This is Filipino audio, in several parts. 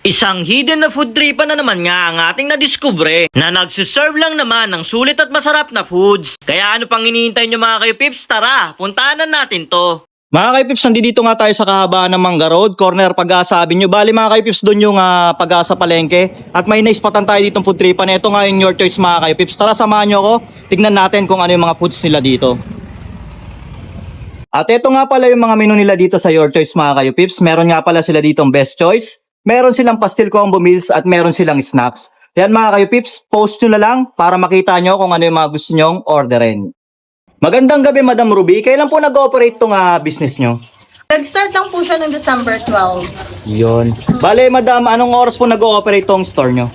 Isang hidden na food trip na naman nga ang ating nadiskubre na nagsiserve lang naman ng sulit at masarap na foods. Kaya ano pang hinihintay nyo mga kayo-pips? Tara, puntahan natin to. Mga kayo-pips, nandito nga tayo sa kahabaan ng Mangga Road, corner Pag-asa Avenue. Bali mga kayo-pips, doon yung Pag-asa Palengke. At may naispatan tayo ditong food tripan. Ito nga yung your choice mga kayo-pips. Tara, samahan nyo ako. Tignan natin kung ano yung mga foods nila dito. At ito nga pala yung mga menu nila dito sa your choice mga kayo-pips. Meron nga pala sila ditong best choice. Meron silang pastil combo meals at meron silang snacks. Yan mga kayo-pips, post nyo na lang para makita nyo kung ano yung mga gusto nyong orderin. Magandang gabi, Madam Ruby. Kailan po nag-ooperate tong business nyo? Nag-start lang po siya ng December 12. Yun. Bale, Madam, anong oras po nag-ooperate tong store nyo?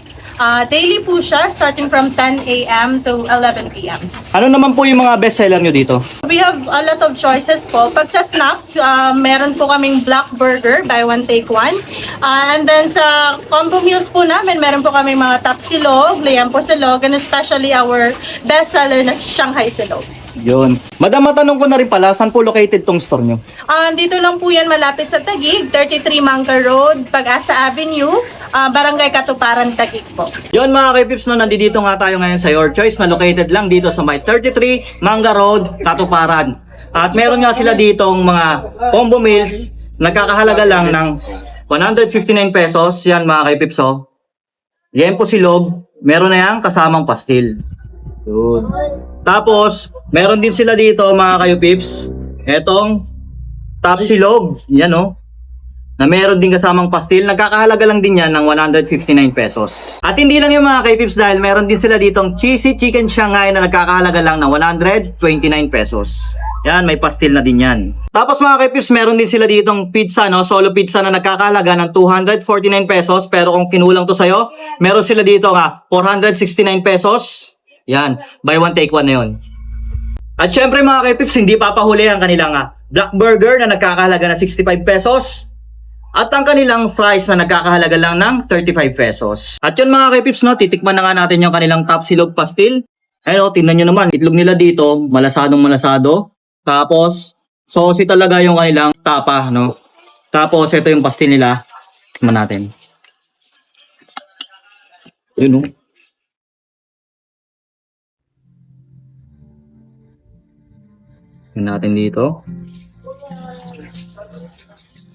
Daily po siya, starting from 10 a.m. to 11 p.m. Ano naman po yung mga best seller nyo dito? We have a lot of choices po. Pag sa snacks, meron po kaming black burger, buy one take one. And then sa combo meals po namin, meron po kaming mga top silog, liampo silog, and especially our best seller na Shanghai silog. Yun. Madam, matanong ko na rin pala, saan po located tong store nyo? Dito lang po yan malapit sa Taguig, 33 Mangga Road, Pag-asa Avenue, Barangay Katuparan, Taguig po. Yun mga kaipips, no, nandito nga tayo ngayon sa Your Choice na located lang dito sa may 33 Mangga Road, Katuparan. At meron nga sila ditong mga combo meals, nagkakahalaga lang ng 159 pesos. Yan mga kaipips, oh. Yan po silog, meron na yan kasamang pastil. Yun. Tapos, meron din sila dito mga kayo-pips, etong top silog, yan o, na meron din kasamang pastil, nagkakahalaga lang din yan ng 159 pesos. At hindi lang yung mga kayo-pips dahil meron din sila ditong cheesy chicken Shanghai na nagkakahalaga lang ng 129 pesos. Yan, may pastil na din yan. Tapos mga kayo-pips, meron din sila ditong pizza, no? Solo pizza na nagkakahalaga ng 249 pesos, pero kung kinulang to sa'yo, meron sila dito nga 469 pesos. Yan, buy one take one na yun. At syempre mga kaipips, hindi papahuli ang kanilang black burger na nagkakahalaga ng 65 pesos. At ang kanilang fries na nagkakahalaga lang ng 35 pesos. At yun mga kaipips, no, titikman na nga natin yung kanilang top silog pastil. Ayun, tingnan nyo naman, itlog nila dito, malasadong malasado. Tapos, saucy talaga yung kanilang tapa, no. Tapos, ito yung pastil nila. Tikman natin. Yun, no. Tingnan natin dito.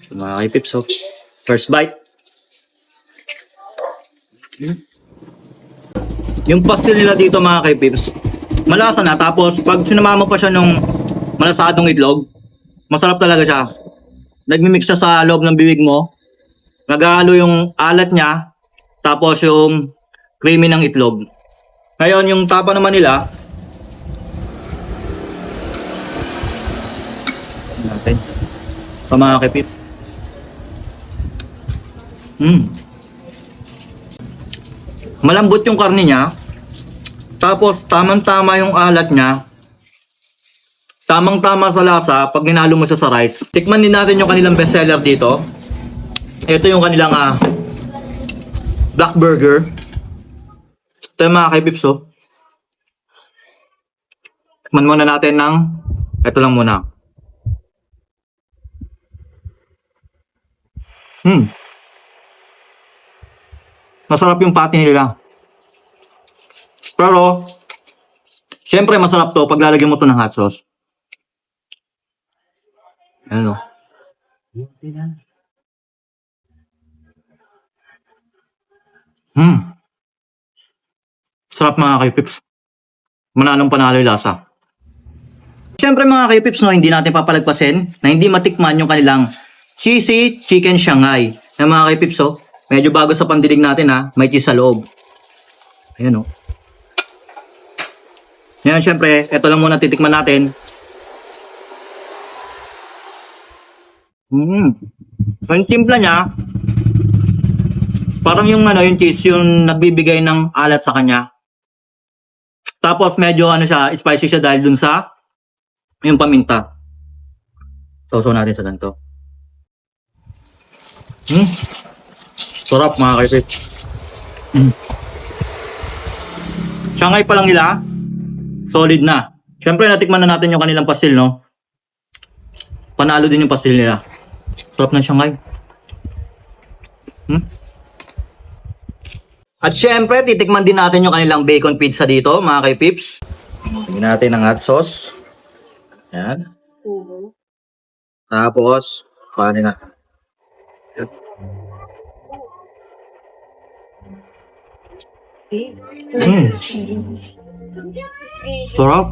So, mga kaipips, so, first bite. Yung pastil nila dito mga kaipips, malasa na. Tapos pag sinamama pa siya nung malasadong itlog, masarap talaga siya. Nagmimix siya sa loob ng bibig mo. Naghahalo yung alat niya, tapos yung creamy ng itlog. Ngayon yung tapa naman nila, natin sa mga kaipips. Malambot yung karne niya, tapos tamang-tama yung alat niya, tamang-tama sa lasa pag ninalo mo siya sa rice. Tikman din natin yung kanilang bestseller dito. Ito yung kanilang black burger. Ito yung mga kaipips, oh. Tikman muna natin ng ito lang muna. Masarap yung patty nila. Pero, syempre masarap to pag lalagyan mo to ng hot sauce. Ano? Sarap mga kaipips. Manalong panalo yung lasa. Syempre mga kaipips, no, hindi natin papalagpasin na hindi matikman yung kanilang cheesy chicken Shanghai. Na mga kaipips, oh, medyo bago sa pandinig natin may cheese sa loob. Ayan, oh. Ngayon, syempre, ito lang muna titikman natin. Ang timpla niya, parang yung yung cheese, yung nagbibigay ng alat sa kanya. Tapos medyo siya, spicy siya dahil dun sa yung paminta. Sausaw natin sa ganito. Sarap mga kaipips. Shanghai pa lang nila, solid na. Siyempre natikman na natin yung kanilang pastil, no? Panalo din yung pastil nila. Sarap ng Shanghai. At syempre, titikman din natin yung kanilang bacon pizza dito, mga kay-pips. Tingnan natin ang hot sauce. Yan. Tapos, paano nga? Sarap.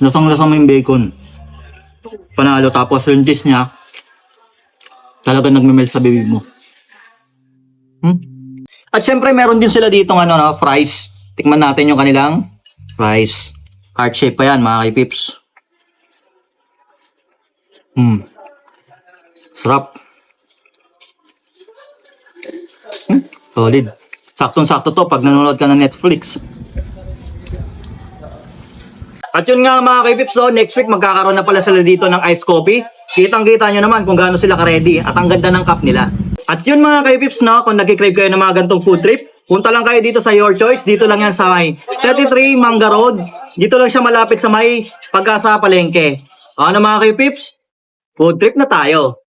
Lasang-lasa mo yung bacon. Panalo. Tapos yung cheese niya, talaga nagmimelt sa bibig mo. At syempre, meron din sila dito fries. Tikman natin yung kanilang fries. Heart shape pa yan, mga kay-pips. Sarap. Solid. Saktong-sakto to pag nanonood ka ng Netflix. At yun nga mga kay-pips, next week magkakaroon na pala sila dito ng iced coffee. Kitang-kita nyo naman kung gaano sila ka-ready at ang ganda ng cup nila. At yun mga kay-pips, kung nag-crave kayo ng mga gantong food trip, punta lang kayo dito sa Your Choice. Dito lang yan sa may 33 Manga Road. Dito lang siya malapit sa may Pag-asa Palengke. Ano mga kay-pips? Food trip na tayo.